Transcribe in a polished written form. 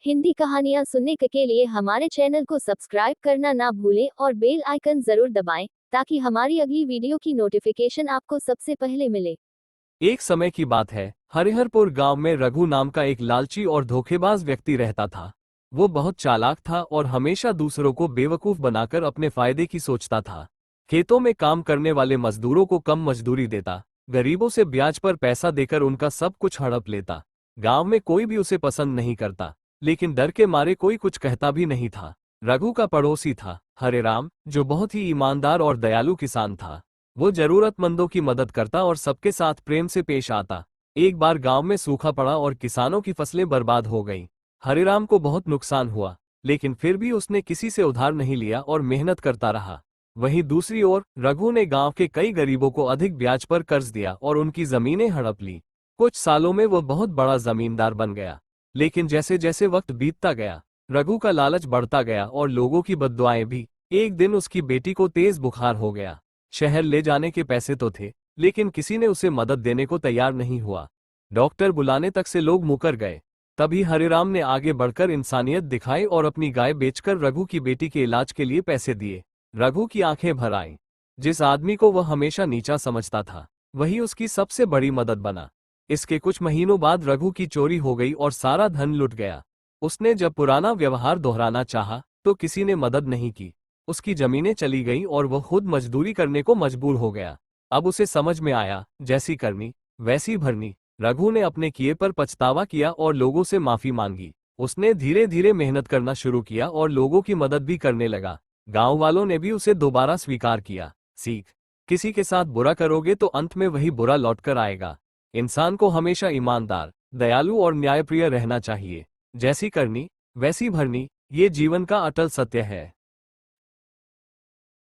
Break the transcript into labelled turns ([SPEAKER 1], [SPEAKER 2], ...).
[SPEAKER 1] हिंदी कहानियाँ सुनने के लिए हमारे चैनल को सब्सक्राइब करना ना भूलें और बेल आइकन जरूर दबाएं ताकि हमारी अगली वीडियो की नोटिफिकेशन आपको सबसे पहले मिले।
[SPEAKER 2] एक समय की बात है, हरिहरपुर गांव में रघु नाम का एक लालची और धोखेबाज व्यक्ति रहता था। वो बहुत चालाक था और हमेशा दूसरों को बेवकूफ बनाकर अपने फायदे की सोचता था। खेतों में काम करने वाले मजदूरों को कम मजदूरी देता, गरीबों से ब्याज पर पैसा देकर उनका सब कुछ हड़प लेता। गांव में कोई भी उसे पसंद नहीं करता, लेकिन डर के मारे कोई कुछ कहता भी नहीं था। रघु का पड़ोसी था हरेराम, जो बहुत ही ईमानदार और दयालु किसान था। वो जरूरतमंदों की मदद करता और सबके साथ प्रेम से पेश आता। एक बार गांव में सूखा पड़ा और किसानों की फसलें बर्बाद हो गईं। हरिराम को बहुत नुकसान हुआ, लेकिन फिर भी उसने किसी से उधार नहीं लिया और मेहनत करता रहा। वहीं दूसरी ओर रघु ने गांव के कई गरीबों को अधिक ब्याज पर कर्ज दिया और उनकी जमीनें हड़प ली। कुछ सालों में वो बहुत बड़ा जमींदार बन गया, लेकिन जैसे जैसे वक्त बीतता गया, रघु का लालच बढ़ता गया और लोगों की बद्दुआएं भी। एक दिन उसकी बेटी को तेज बुखार हो गया। शहर ले जाने के पैसे तो थे, लेकिन किसी ने उसे मदद देने को तैयार नहीं हुआ। डॉक्टर बुलाने तक से लोग मुकर गए। तभी हरिराम ने आगे बढ़कर इंसानियत दिखाई और अपनी गाय बेचकर रघु की बेटी के इलाज के लिए पैसे दिए। रघु की आंखें भर आईं। जिस आदमी को वह हमेशा नीचा समझता था, वही उसकी सबसे बड़ी मदद बना। इसके कुछ महीनों बाद रघु की चोरी हो गई और सारा धन लुट गया। उसने जब पुराना व्यवहार दोहराना चाहा, तो किसी ने मदद नहीं की। उसकी जमीनें चली गईं और वह खुद मजदूरी करने को मजबूर हो गया। अब उसे समझ में आया, जैसी करनी वैसी भरनी। रघु ने अपने किए पर पछतावा किया और लोगों से माफी मांगी। उसने धीरे धीरे मेहनत करना शुरू किया और लोगों की मदद भी करने लगा। गांव वालों ने भी उसे दोबारा स्वीकार किया। सीख: किसी के साथ बुरा करोगे तो अंत में वही बुरा लौटकर आएगा। इंसान को हमेशा ईमानदार, दयालु और न्यायप्रिय रहना चाहिए। जैसी करनी वैसी भरनी, ये जीवन का अटल सत्य है।